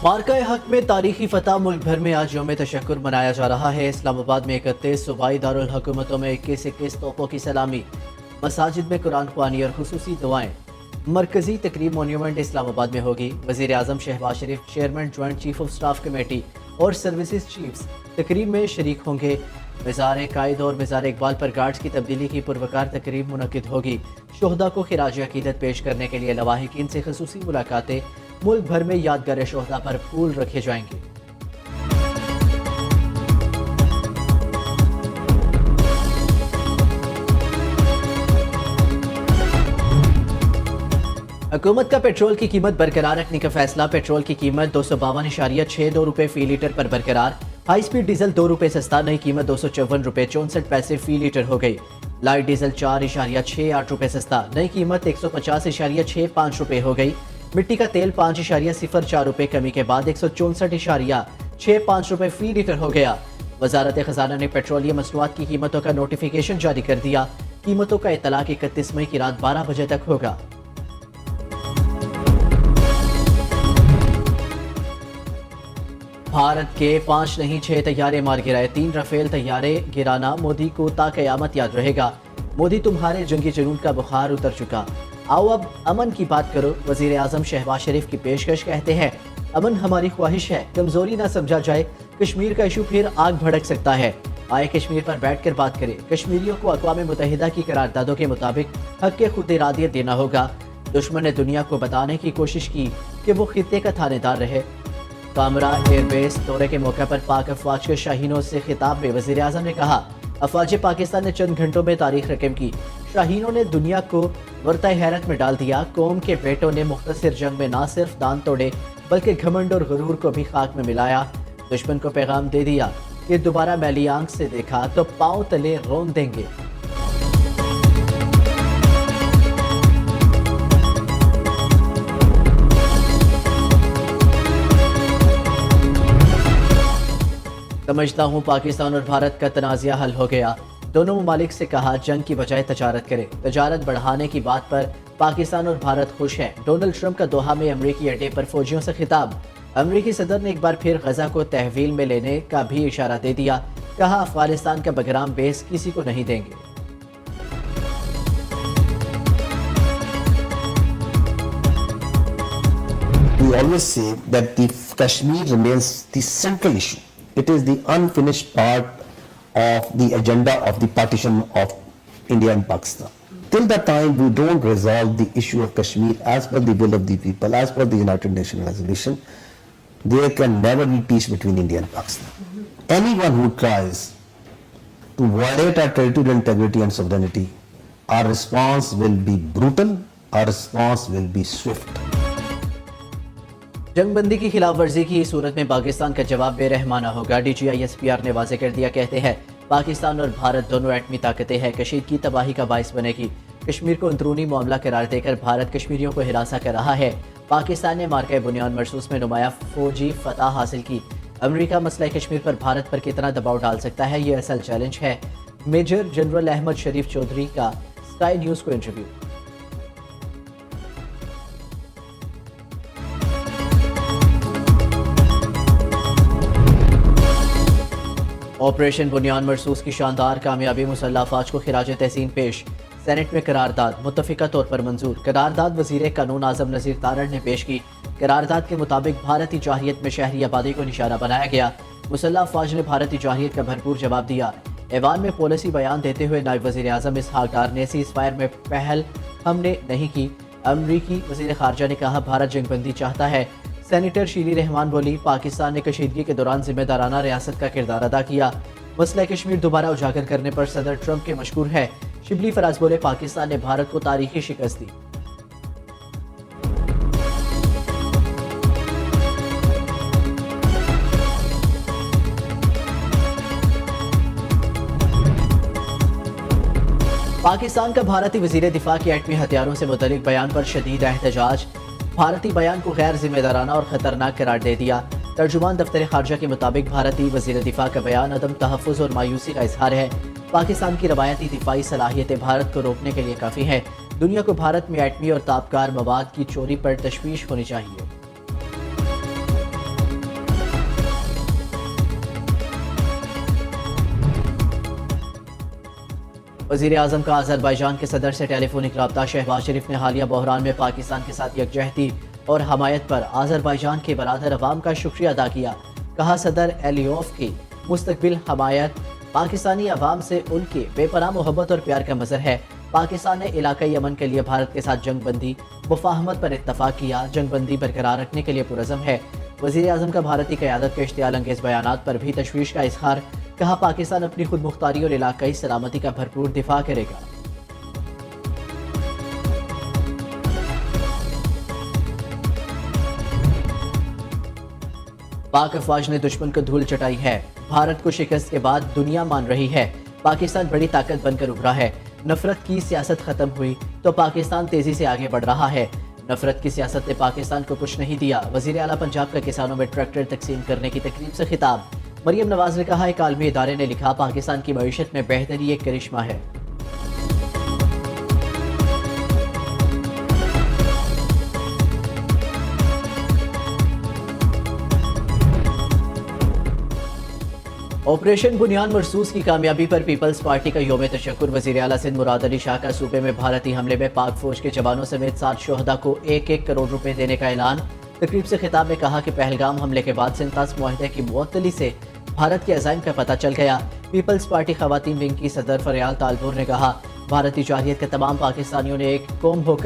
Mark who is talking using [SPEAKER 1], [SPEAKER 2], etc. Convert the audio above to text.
[SPEAKER 1] मार्का हक में तारीखी फतह मुल्क भर में आज यौम तशक्कुर मनाया जा रहा है। इस्लामाबाद में 31 सूबाई दारुल हुकूमतों में 21 तोपों की सलामी, मसाजिद में कुरान ख्वानी और खुसूसी दुआएं। मरकजी तकरीब मोन्यूमेंट इस्लामाबाद में होगी। वज़ीर आज़म Shahbaz Sharif, chairman joint chief of staff committee और सर्विसेज चीफ्स तकरीब में शरीक होंगे। मज़ार कायद और मज़ार इकबाल पर गार्ड्स की तब्दीली की पुरवकार तकरीब मुनक्किद होगी। शोहदा को खिराज अकीदत पेश करने के लिए लवाहिकीन से खसूसी मुलाकातें। मुल्क भर में यादगार शोहदा पर फूल रखे जाएंगे। हुकूमत का पेट्रोल की कीमत बरकरार रखने का फैसला। पेट्रोल की कीमत 252.62 रुपए फी लीटर पर बरकरार। हाई स्पीड डीजल 2 रुपए सस्ता, नई कीमत 254 रुपए 64 पैसे फी लीटर हो गई। लाइट डीजल 4.68 रुपए सस्ता, नई कीमत 150.65 रुपए हो गई। मिट्टी का तेल 5.04 रुपए कमी के बाद 164.65 रुपए फी लीटर हो गया। वजारत खजाना ने पेट्रोलियम मसनूआत की कीमतों का नोटिफिकेशन जारी कर दिया। कीमतों का इतलाक 31 मई की रात 12 बजे तक होगा। भारत के 5 नहीं 6 तैयारे मार गिराए। 3 राफेल तैयारे गिराना मोदी को ता कयामत याद रहेगा। मोदी तुम्हारे जंगी जुनून का बुखार उतर चुका, आओ अब अमन की बात करो। वजीर आजम शहबाज शरीफ की पेशकश, कहते हैं अमन हमारी ख्वाहिश है, कमजोरी ना समझा जाए। कश्मीर का इशू फिर आग भड़क सकता है, आए कश्मीर पर बैठकर बात करें। कश्मीरियों को अक़वाम मुत्तहिदा की करारदादों के मुताबिक हक के खुद इरादियत देना होगा। दुश्मन ने दुनिया को बताने की कोशिश की कि वो खित्ते का थानेदार रहे। कामरा एयरबेस दौरे के मौके पर पाक अफवाज के शाहीनों से खिताब में वज़ीर आज़म ने कहा, अफवाज पाकिस्तान ने चंद घंटों में तारीख रकम की। शाहीनों ने दुनिया को वर्ता हैरत में डाल दिया। कौम के बेटों ने मुख्तसर जंग में ना सिर्फ दांत तोड़े बल्कि घमंड और गुरूर को भी खाक में मिलाया। दुश्मन को पैगाम दे दिया कि दोबारा मैली आंख से देखा तो पांव तले रोन देंगे। समझता हूँ पाकिस्तान और भारत का तनाज़ा हल हो गया। दोनों ममालिक से कहा जंग की बजाय तजारत करें। तजारत बढ़ाने की बात पर पाकिस्तान और भारत खुश हैं। डोनाल्ड ट्रंप का दोहा में अमरीकी अड्डे पर फौजियों से खिताब। अमरीकी सदर ने एक बार फिर गजा को तहवील में लेने का भी इशारा दे दिया। कहा अफगानिस्तान का बगराम बेस किसी को नहीं देंगे।
[SPEAKER 2] We always say that the Kashmir remains the central issue. It is the unfinished part of the agenda of the partition of India and Pakistan. Till the time we don't resolve the issue of Kashmir as per the will of the people, as per the United Nations resolution, there can never be peace between India and Pakistan. Anyone who tries to violate our territorial integrity and sovereignty, our response will be brutal, our response will be swift.
[SPEAKER 1] जंगबंदी की खिलाफ वर्जी की सूरत में पाकिस्तान का जवाब बेरहमाना होगा। DGISPR ने वाज़ेह कर दिया। कहते हैं पाकिस्तान और भारत दोनों एटमी ताकतें हैं, कशीदगी तबाही का बाइस बनेगी। कश्मीर को अंदरूनी मामला करार देकर भारत कश्मीरियों को हिरासा कर रहा है। पाकिस्तान ने मार्का बुनियाद मरसूस में नुमाया फौजी फतह हासिल की। अमरीका मसला कश्मीर पर भारत पर कितना दबाव डाल सकता है, ये असल चैलेंज है। मेजर जनरल अहमद शरीफ चौधरी का स्काई न्यूज़ को इंटरव्यू। ऑपरेशन बुनियाद मरसूस की शानदार कामयाबी, मुसल्लह अफवाज को खिराज तहसीन पेश। सेनेट में करारदाद मुत्तफिका तौर पर मंजूर। करारदाद वजीर कानून आजम नज़ीर तारड़ ने पेश की। करारदाद के मुताबिक भारतीय जाहियत में शहरी आबादी को निशाना बनाया गया। मुसल्लह अफवाज ने भारतीय जाहियत का भरपूर जवाब दिया। ऐवान में पॉलिसी बयान देते हुए नायब वज़ीर आज़म इसहाक डार ने सीज़ फायर में पहल हमने नहीं की। अमरीकी वज़ीर ख़ारजा ने कहा भारत जंगबंदी चाहता है। सेनेटर शीली रहमान बोली, पाकिस्तान ने कशीदगी के दौरान जिम्मेदाराना रियासत का किरदार अदा किया। मसला कश्मीर दोबारा उजागर करने पर सदर ट्रंप के मशकूर है। शिबली फराज बोले, पाकिस्तान ने भारत को तारीखी शिकस्त दी। पाकिस्तान का भारतीय वज़ीर दिफा की एटमी हथियारों से मुतल्लिक बयान पर शदीद एहतजाज। भारतीय बयान को गैर जिम्मेदाराना और खतरनाक करार दे दिया। तर्जुमान दफ्तर खारजा के मुताबिक भारतीय वज़ीर दिफा का बयान अदम तहफ़्फ़ुज़ और मायूसी का इजहार है। पाकिस्तान की रवायती दिफाई सलाहियतें भारत को रोकने के लिए काफ़ी हैं। दुनिया को भारत में एटमी और तापकार मवाद की चोरी पर तशवीश होनी चाहिए। वज़ीर आज़म का अज़रबैजान के सदर से टेलीफोनिक रब्ता। शहबाज शरीफ ने हालिया बहरान में पाकिस्तान के साथ यकजहती और हमायत पर अज़रबैजान के बरादर अवाम का शुक्रिया अदा किया। कहा सदर एलियोफ की मुस्तकबिल हमायत पाकिस्तानी अवाम से उनकी बेपनाह मोहब्बत और प्यार का मज़हर है। पाकिस्तान ने इलाकाई अमन के लिए भारत के साथ जंग बंदी मुफाहमत पर इत्तफाक किया। जंग बंदी बरकरार रखने के लिए पुरज़म है। वज़ीर आज़म का भारत की क़यादत के इश्तियाल अंगेज़ बयानात पर भी तशवीश का इज़हार। कहा पाकिस्तान अपनी खुद मुख्तारी और इलाकाई सलामती का भरपूर दिफा करेगा। पाक अफवाज ने दुश्मन को धूल चटाई है। भारत को शिकस्त के बाद दुनिया मान रही है। पाकिस्तान बड़ी ताकत बनकर उभरा है। नफरत की सियासत खत्म हुई तो पाकिस्तान तेजी से आगे बढ़ रहा है। नफरत की सियासत ने पाकिस्तान को कुछ नहीं दिया। वज़ीर आला पंजाब का किसानों में ट्रैक्टर तकसीम करने की तकरीब से खिताब। मरियम नवाज ने कहा एक आलमी इदारे ने लिखा पाकिस्तान की मईशत में बेहतरी एक करिश्मा है। ऑपरेशन बुनियान मरसूस की कामयाबी पर पीपल्स पार्टी का योम तशक्कुर। वज़ीर आला सिंध मुराद अली शाह का सूबे में भारतीय हमले में पाक फौज के जवानों समेत 7 शोहदा को 1-1 करोड़ रुपए देने का ऐलान। तकरीब से खिताब में कहा कि पहलगाम हमले के बाद सिंतास मुआहदे की मुअत्तली से भारत के अज़ाइम का पता चल गया। पीपल्स पार्टी खवातीन विंग की सदर फरियाल तालपुर ने कहा भारतीय जाहिलियत के तमाम पाकिस्तानियों ने एक कौम होकर